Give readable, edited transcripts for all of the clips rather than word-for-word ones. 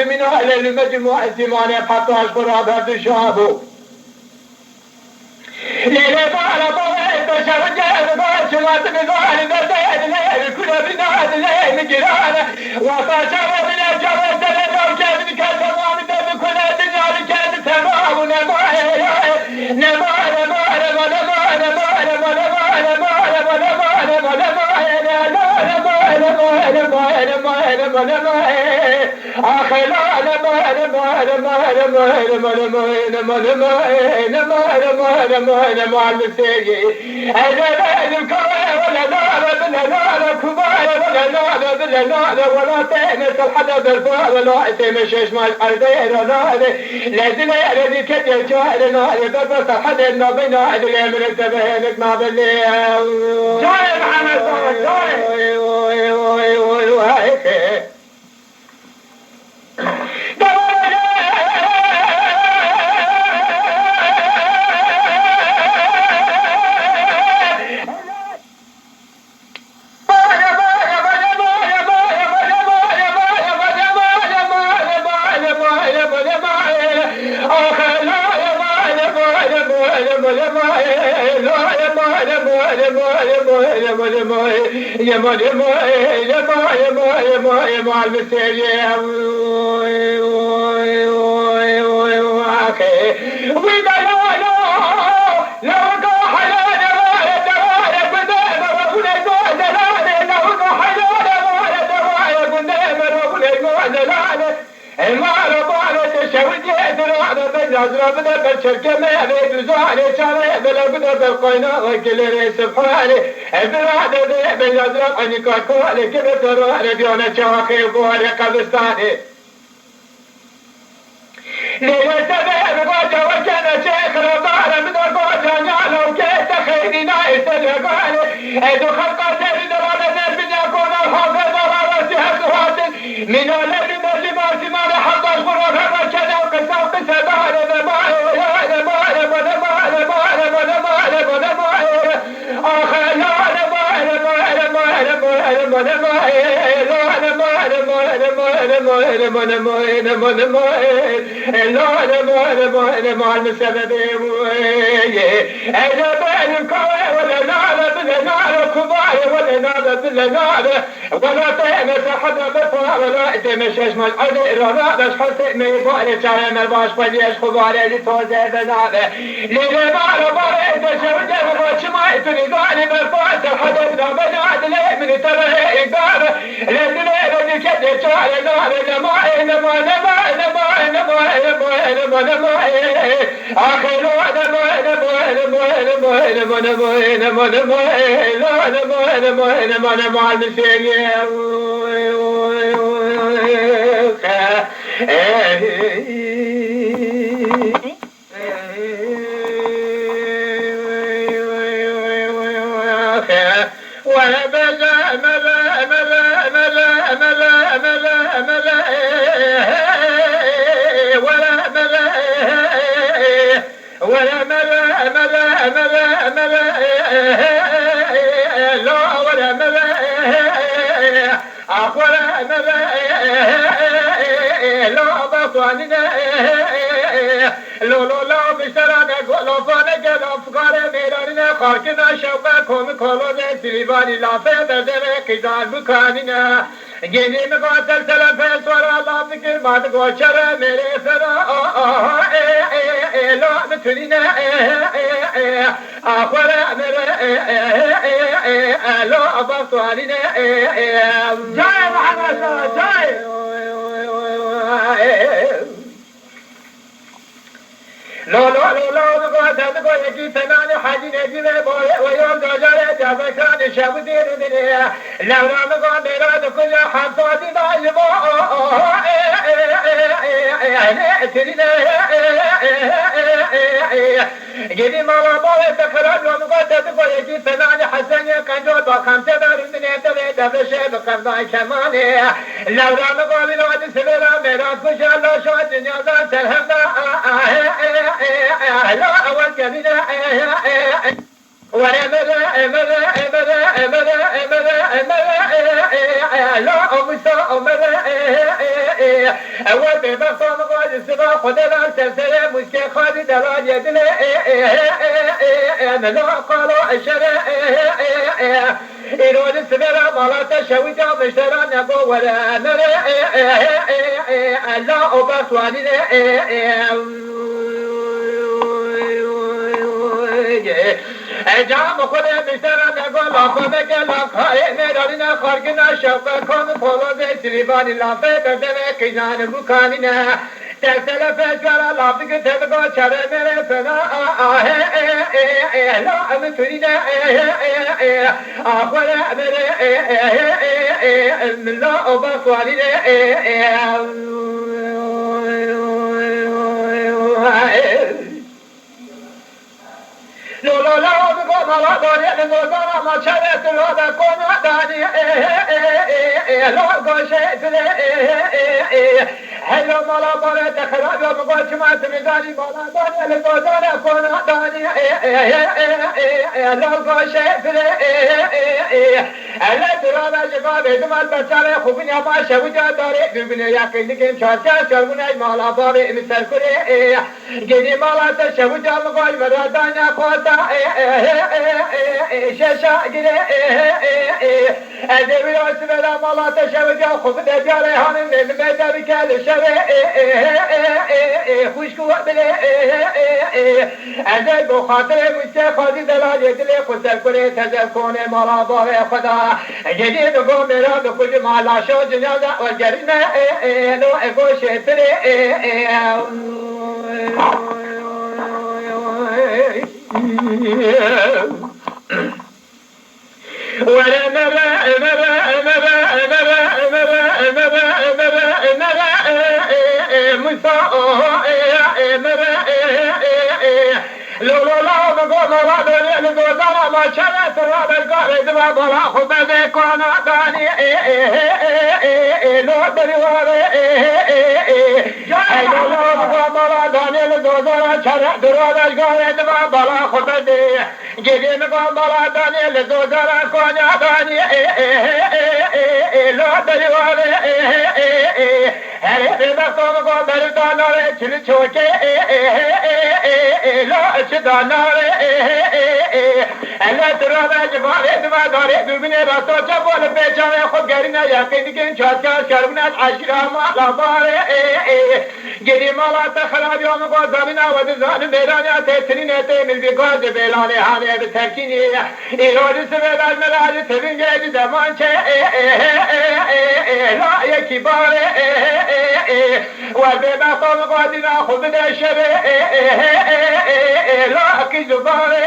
من أهل المجموعة الزمان يبحثوا أشبرها بردشابه ليلة على طويل تشرجة باشرات بظاهر برداد ليل كل بناد ليل مجرانة وطاشر من الجرد لدو كيف كذب ومدد كل الدنيا لكيف تمام نمائي ولا تهمس الحدث الفاض ولا تمشيش مع الأرضين لازم الذي كتير جاهل نادي بس الحدث نبينا عدل من التبهنك ما باللي جاي محمد جاي ولا تهمس حدا بفا ولا تمشيش مال أدي رابش حسي ميبالي شاي مرباش بديش خبالي لتوزي بنابه ليلة مالا باري تشوجه وباش ما يتني قالي بالفاس حدا بنا بناد ليه من تبهي إقبابه لذلي بدي كده شاي نابه نمائي نمائي نمائي نمائي نمائي نمائي نمائي نمائي آخر نمائي نمائي نمائي نمائي نمائي نمائي نمائي لا نمائي نمائي نمائي مع المسيري ولا بلا ملا ملا ملا ملا ملا ملا ولا ملا ولا ملا ملا ملا ملا لا ولا ملا أخوة لا بطوانين لو لا بشترانا لو فانك الأفكار ميرانين خاركنا شوقكم كولون سليباني لا فدر قيدان بكانين جيني مقاتل سلفة سورا لا فكر ما تقوشر ميري فرا لا بتنين أخوة لا بطوانين جاي محمد جاي لا نقول يجي ثمان حاجين يجي ويوم دجال جابكان شاب دين الدنيا لا نقول نراد كل حصاد ضايبو جدي مالا باوي تكرار لا نقول يجي ثمان حسن كنجو بقام تدار الدنيا تبي دبشة بقام ضاي كمان لا نقول نراد سبلا مراد كشال لا شو الدنيا ذا سلهم لا أول كبيرة ولا لا أمسا أول بمقام قاد السبا خدلا سلسلة مسكي خادي دلال يدل لا قالوا الشرع إنود السبلا مالا تشويتا مشترى نقو ولا لا أبطواني جام خدا مشترى نقول لافه لا خاي ميراننا خارجنا شوق كون فولو سليباني لافه بدنا كيزان بوكاننا تسلا فجرا لافك تبقى شر مير فنا لا امترينا اخويا مير لا ابصوالي لا بقول لا داري نقول ما شرت لا بكون داني لا قشيت هلا مالا بارة خراب يا بقول ما تمداني مالا داني لقدر كون داني لا قشيت هلا ترى جباب دمال بتشارة خوبني ما شوجا داري ببني يا كني كم شاشة شرمنا مالا بارة مثل كره جدي مالا تشوجا بقول مرادانا قوتا شاشة أجري أدبي أسمع مالا تشوجا خوب دجالي هاني من بدرك الشبه خوشكو بله أزل بخاطر مستخدي دلال يدلي خسر كره تزل كونه مالا باره خدا جديد قوم مراد كل مالا شو جنازة والجريمة لو أقول شتري ولا لا بقول لا ما شرت راب القارد ما بلا خد بكون داني لو دريواري لا بقول لا داني لدوزر شرت راب القارد ما بلا خد دي جدي بقول لا داني لدوزر كون داني لو دريواري هل بقول بردانوري تلچوكي لا چدانوري ألا ترى جبارة دماء داري ببني راسو جبول بيجاوي خود غيرنا يقين كن شاسكا شربنات عشرة مالا باري جدي مالا تخراب يوم قوز زمنا ودزان بيرانيا تسرين تيمل بقوز بيلاني هاني بتركيني إيرود سبيل الملاج تبين جيد زمان لا يكي باري والبيبا صوم قادنا خود دشبه لا كزباري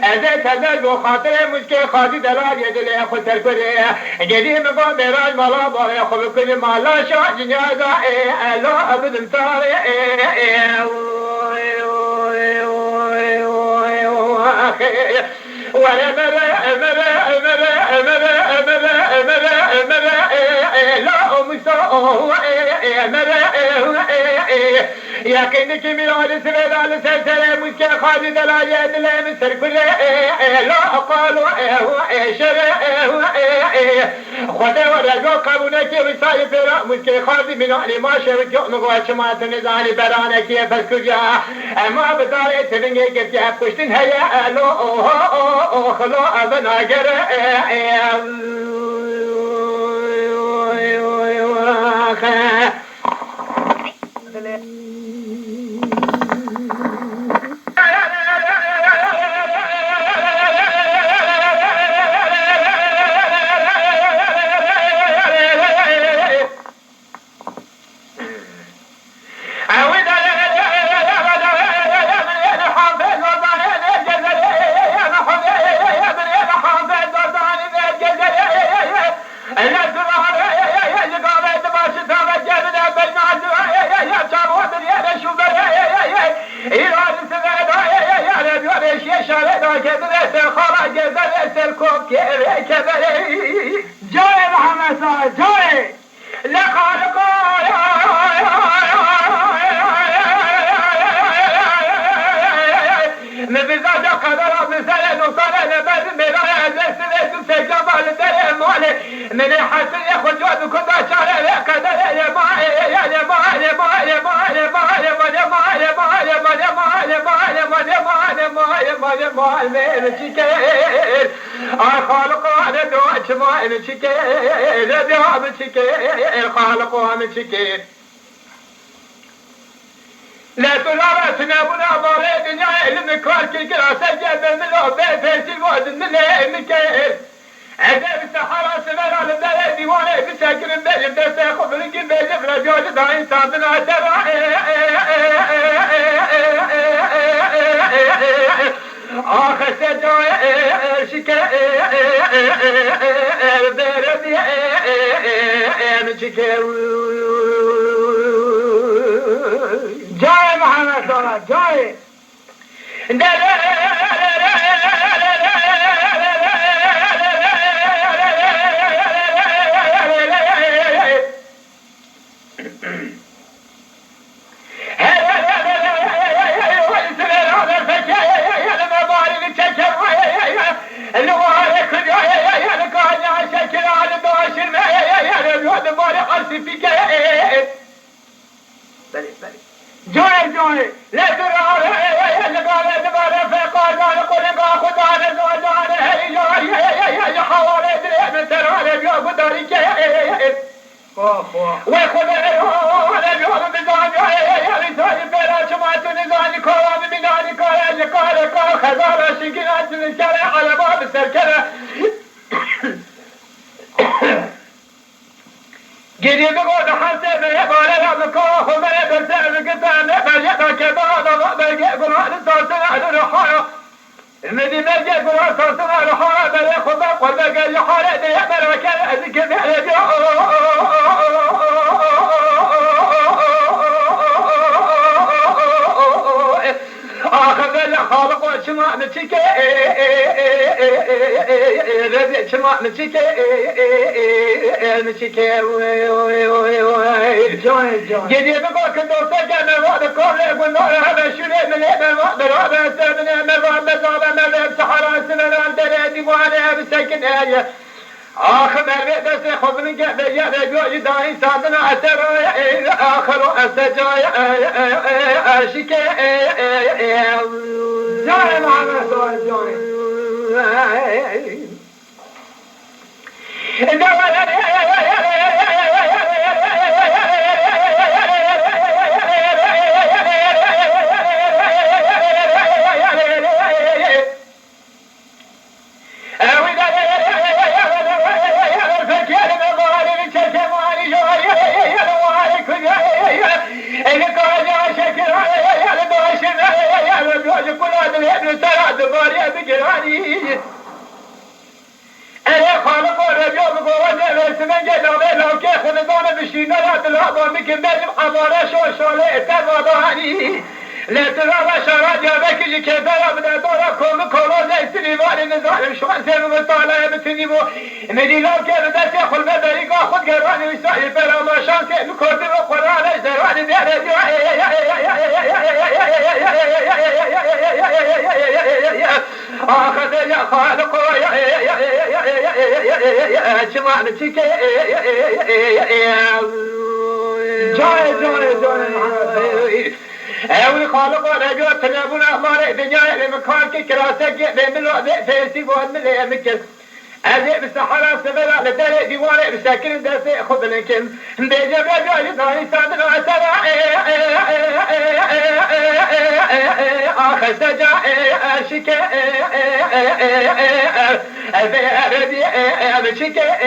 أزيت هزل بخاطر مشكي خادي دلال يدلي خسر كره جدي مقام مراج مالا باري خب كل مالا شاء جنازة لا أبد مطاري ولا لا مسا يقينك ميلاد سبيل سلسلة مسكين خالد لا يدل مسر كل لا قالوا شر خدا ورجو قبولك وساي فرا مسكين خالد من علي ما شرك مقواش ما تنزاني برانك فسكجا اما بداية تبنجي كتيا كشتن هيا لو خلو ابنا جر جاي محمد صاحب جاي لقد نبذات قدر مثلا وصلنا بس مرايا زلت تجمع لدري مالي من حسن ياخذ جود كل شهر قدر يا ماي يا ماي يا ماي يا ماي يا ماي يا ماي يا ماي يا ماي يا ماي يا ماي يا ماي يا ماي يا ماي يا ماي يا ماي من شكل خالق انا دوش ماي من شكل ذا من شكل خالق من شكل لا ترى سنابنا مالي دنيا المكار كل سجد من الأوبة في الواد من المكير عذاب السحرة سمر على البلد ديوانه بسكر البلد بس ياخذ الجنب يفرد يوجد دا إنسان من عتبة آخر سجايا شكا بردي من شكا جاي محمد صلاح جاي جاي جاي لا ترى لقال دبر فقال قل خذ على زوجان هي حوالي درهم ترى يا بدرك وخذ على اليوم بزان يا رسال بلا شمعت نزان كرام من ذلك قال خزار شكلات الشارع على باب السركره قريب قد حسب يبغى لك وما يبرتع قطعنا فجأة كبار بلقى قرآن صوتنا على الحارة المدي بلقى قرآن صوتنا على الحارة بلقى خبق وبقى الحارة دي أمرك أذك بحلب آخذ الخالق وشماء متشكي ربي شماء متشكي متشكي جدي بقول كنت سجن وقت كل يقول هذا شنو من هذا سبنا من سحران سنان دري وانا بسكن هي آخر مرة بس خذ من جنب يا رجال داعي سادنا أترى آخر أسجاي أشكي جاي معنا سؤال جاي أنا خالق الرجال بقوة سمن جدامي لو كيف نظام بشينا لا تلعبوا ممكن بجم حضارة شو شولي تباداني لا ترى شراد يا بكي كذا من دورا كوم كولو زي واري نزال شوان سير مطالع بتني بو مدينه كده بس ياخذ بدري خد قراني ويسال بلا ما شان كده كنت وقران زراني بيرد اخذ يا خالق يا جماعه تيك جاي اوي خالق رجو تنابنا ماري دنيا المكان كي كراسه بين الوقت فيسي بوان من يمكن أزي بالصحراء سبلا لدري ديواني بساكن درسي خذ لكن بيجي بيجي ثاني سادنا عسرا آخر سجا شكا البيردي بشكا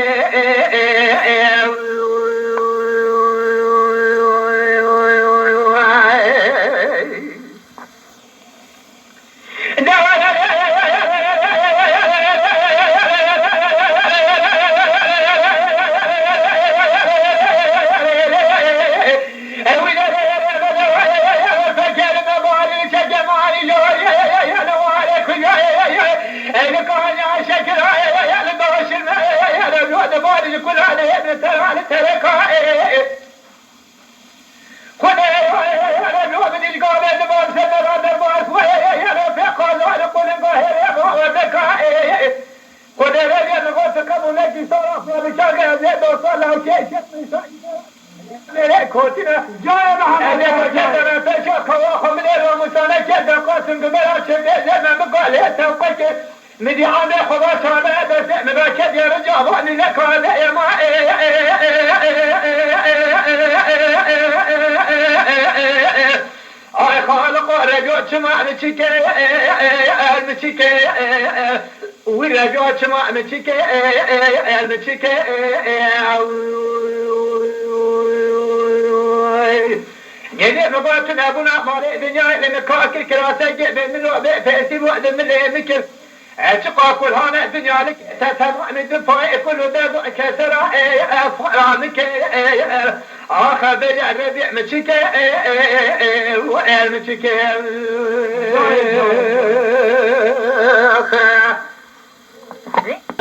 مدي عامل خلاص انا بس مباكد يا رجال واني لك هذا يا ما اي خالق رجوع سمع مشيك المشيك ورجوع سمع مشيك المشيك يعني رباطنا ابونا مالي دنيا لما كاكل كراسه من الوقت فاسي وقت من المكر اعتقى كل هانا دنيا لك تتمع من دفاع كل دادو كسرى فرامك آخر بجع ربيع مشيك وقال مشيك